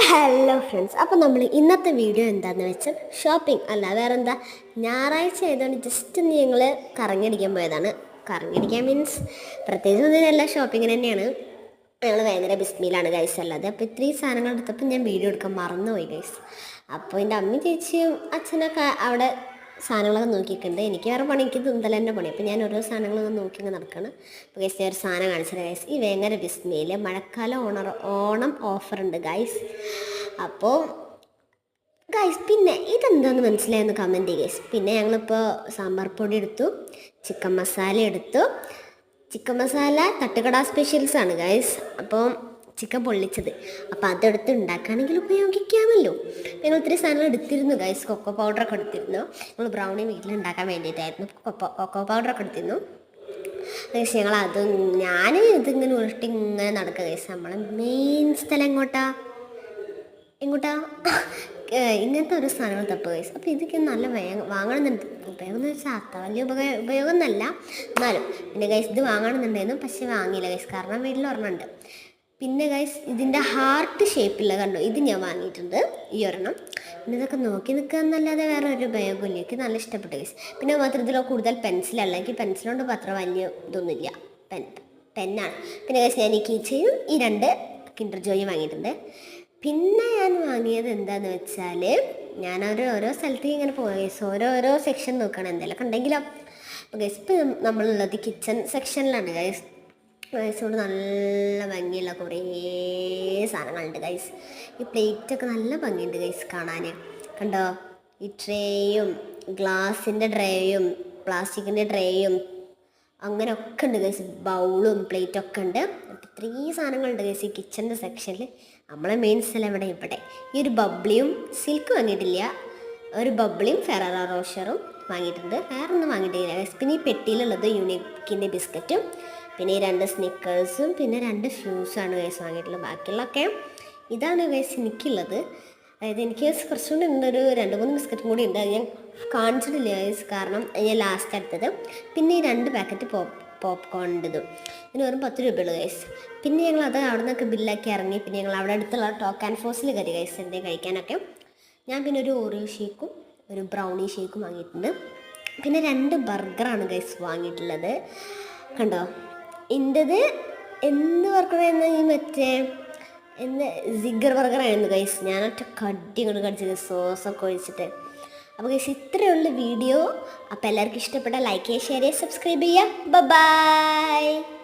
Hello friends, അപ്പോൾ നമ്മൾ ഇന്നത്തെ വീഡിയോ എന്താണെന്ന് വെച്ചാൽ ഷോപ്പിംഗ് അല്ല വേറെ എന്താ, ഞായറാഴ്ച ആയതുകൊണ്ട് ജസ്റ്റ് ഒന്ന് ഞങ്ങൾ കറങ്ങിയടിക്കാൻ പോയതാണ്. കറങ്ങിയടിക്കാൻ മീൻസ് പ്രത്യേകിച്ച് ഒന്നിനല്ല, ഷോപ്പിങ്ങിന് തന്നെയാണ്. ഞങ്ങൾ ഭയങ്കര ബിസ്മിയിലാണ് ഗൈസ് അല്ലാതെ. അപ്പോൾ ഇത്രയും സാധനങ്ങൾ എടുത്തപ്പോൾ ഞാൻ വീഡിയോ എടുക്കാൻ മറന്നുപോയി ഗൈസ്. അപ്പോൾ എൻ്റെ അമ്മയും ചേച്ചിയും അച്ഛനൊക്കെ അവിടെ സാധനങ്ങളൊക്കെ നോക്കിയിട്ടുണ്ട്. എനിക്ക് വേറെ പണി, എനിക്ക് ഇന്നലെ തന്നെ പണി. അപ്പോൾ ഞാൻ ഓരോ സാധനങ്ങളൊക്കെ നോക്കി ഇങ്ങനെ നടക്കണം. അപ്പോൾ ഗൈസ് ഞാൻ ഒരു സാധനം കാണിച്ചത് ഗൈസ്, ഈ ഭയങ്കര ബിസ്മിയിൽ മഴക്കാലം ഓണം ഓഫർ ഉണ്ട് ഗൈസ്. അപ്പോൾ ഗൈസ് പിന്നെ ഇതെന്താണെന്ന് മനസ്സിലായെന്ന് കമൻറ്റ് ചെയ്യുക ഗൈസ്. പിന്നെ ഞങ്ങളിപ്പോൾ സാമ്പാർ പൊടി എടുത്തു, ചിക്കൻ മസാല എടുത്തു. ചിക്കൻ മസാല തട്ടുകട സ്പെഷ്യൽസാണ് ഗൈസ്. അപ്പോൾ ചിക്കൻ പൊള്ളിച്ചത്, അപ്പോൾ അതെടുത്ത് ഉണ്ടാക്കുകയാണെങ്കിൽ ഉപയോഗിക്കാമല്ലോ. ഞങ്ങൾ ഒത്തിരി സാധനങ്ങൾ എടുത്തിരുന്നു ഗൈസ്. കൊക്കോ പൗഡറൊക്കെ എടുത്തിരുന്നു. ഞങ്ങൾ ബ്രൗണി വീട്ടിലുണ്ടാക്കാൻ വേണ്ടിയിട്ടായിരുന്നു കൊക്കോ പൗഡറൊക്കെ എടുത്തിരുന്നു ഗൈസ്. ഞാൻ ഇതിങ്ങനെ ഉരുട്ടി ഇങ്ങനെ നടക്കുക ഗൈസ്. നമ്മളെ മെയിൻ സ്ഥലം എങ്ങോട്ടാ ഇങ്ങനത്തെ ഒരു സാധനങ്ങൾ തപ്പുക ഗൈസ്. അപ്പോൾ ഇതൊക്കെ നല്ല വാങ്ങണമെന്നുണ്ട്. ഉപയോഗം എന്ന് വെച്ചാൽ അത്ര വലിയ ഉപയോഗം എന്നല്ല, എന്നാലും പിന്നെ ഗൈസ് ഇത് വാങ്ങണമെന്നുണ്ടായിരുന്നു. പക്ഷേ വാങ്ങിയില്ല ഗൈസ്, കാരണം വീട്ടിൽ ഒരെണ്ണമുണ്ട്. പിന്നെ ഗൈസ് ഇതിൻ്റെ ഹാർട്ട് ഷേപ്പില്ല കണ്ടോ, ഇത് ഞാൻ വാങ്ങിയിട്ടുണ്ട്, ഈ ഒരെണ്ണം. പിന്നെ ഇതൊക്കെ നോക്കി നിൽക്കുക എന്നല്ലാതെ വേറെ ഒരു ഉപയോഗമില്ല. എനിക്ക് നല്ല ഇഷ്ടപ്പെട്ടു ഗൈസ്. പിന്നെ മാത്രം ഇതിലോ കൂടുതൽ പെൻസിലല്ല, എനിക്ക് പെൻസിലുകൊണ്ട് അത്ര വലിയ ഇതൊന്നുമില്ല, പെന്നാണ്. പിന്നെ ഗൈസ് ഞാൻ ഈ കീച്ചയും ഈ 2 കിൻഡർ ജോയും വാങ്ങിയിട്ടുണ്ട്. പിന്നെ ഞാൻ വാങ്ങിയത് എന്താണെന്ന് വെച്ചാൽ, ഞാൻ ഓരോ സ്ഥലത്തേക്ക് ഇങ്ങനെ പോയി ഗൈസ്, ഓരോ സെക്ഷൻ നോക്കണം എന്തെങ്കിലുമൊക്കെ ഉണ്ടെങ്കിലോ. അപ്പോൾ ഗൈസ് ഇപ്പം നമ്മളുള്ളത് കിച്ചൺ സെക്ഷനിലാണ് ഗൈസ്. ഗൈസോട് നല്ല ഭംഗിയുള്ള കുറേ സാധനങ്ങളുണ്ട് ഗൈസ്. ഈ പ്ലേറ്റൊക്കെ നല്ല ഭംഗിയുണ്ട് ഗൈസ് കാണാൻ. കണ്ടോ, ഈ ട്രേയും ഗ്ലാസിൻ്റെ ട്രേയും പ്ലാസ്റ്റിക്കിൻ്റെ ട്രേയും അങ്ങനെയൊക്കെ ഉണ്ട് ഗൈസ്. ബൗളും പ്ലേറ്റൊക്കെ ഉണ്ട്. അപ്പോൾ ഇത്രയും സാധനങ്ങളുണ്ട് ഗൈസ് ഈ കിച്ചൻ്റെ സെക്ഷനിൽ. നമ്മളെ മെയിൻ സ്ഥലം ഇവിടെ ഈ ഒരു ബബ്ലിയും സിൽക്ക് വാങ്ങിയിട്ടില്ല, ഒരു ബബ്ലിയും ഫെറാറോ റോഷറും വാങ്ങിയിട്ടുണ്ട്. വേറെ ഒന്നും വാങ്ങിയിട്ടില്ല ഗൈസ്. പിന്നെ ഈ പെട്ടിയിലുള്ളത് യൂണിക്കിൻ്റെ ബിസ്ക്കറ്റും, പിന്നെ ഈ 2 സ്നിക്കേഴ്സും, പിന്നെ 2 ഷൂസാണ് ഗൈസ് വാങ്ങിയിട്ടുള്ളത്. ബാക്കിയുള്ളതൊക്കെ ഇതാണ് ഗൈസ് എനിക്കുള്ളത്. അതായത് എനിക്ക് കുറച്ചുകൂടി ഉണ്ട്, ഒരു 2-3 ബിസ്ക്കറ്റും കൂടി ഉണ്ട്. അത് ഞാൻ കാണിച്ചിട്ടില്ല ഗൈസ്, കാരണം ഞാൻ ലാസ്റ്റ് എടുത്തത്. പിന്നെ ഈ 2 പാക്കറ്റ് പോപ്കോണിൻ്റെതും ഇതിന് വെറും 10 രൂപയുള്ളൂ ഗൈസ്. പിന്നെ ഞങ്ങൾ അത് അവിടെ നിന്നൊക്കെ ബില്ലാക്കി ഇറങ്ങി. പിന്നെ ഞങ്ങൾ അവിടെ അടുത്തുള്ള ടോക്ക് ആൻഡ് ഫോസിൽ കയറി ഗൈസ് എന്തെങ്കിലും കഴിക്കാനൊക്കെ. ഞാൻ പിന്നെ ഒരു ഓറിയോ ഷേക്കും ഒരു ബ്രൗണി ഷേക്കും വാങ്ങിയിട്ടുണ്ട്. പിന്നെ 2 ബർഗറാണ് ഗൈസ് വാങ്ങിയിട്ടുള്ളത്. കണ്ടോ, എൻ്റെത് എന്ത് ബർഗറായിരുന്നു, ഈ മറ്റേ സിഗർ ബർഗറായിരുന്നു ഗൈസ്. ഞാനൊറ്റ കടി കൊണ്ട് കടിച്ചത് സോസൊക്കെ ഒഴിച്ചിട്ട്. അപ്പോൾ ഗൈസ് ഇത്രയുള്ള വീഡിയോ. അപ്പോൾ എല്ലാവർക്കും ഇഷ്ടപ്പെട്ട ലൈക്ക് ചെയ്യുക, ഷെയർ ചെയ്യുക, സബ്സ്ക്രൈബ് ചെയ്യുക. ബൈ.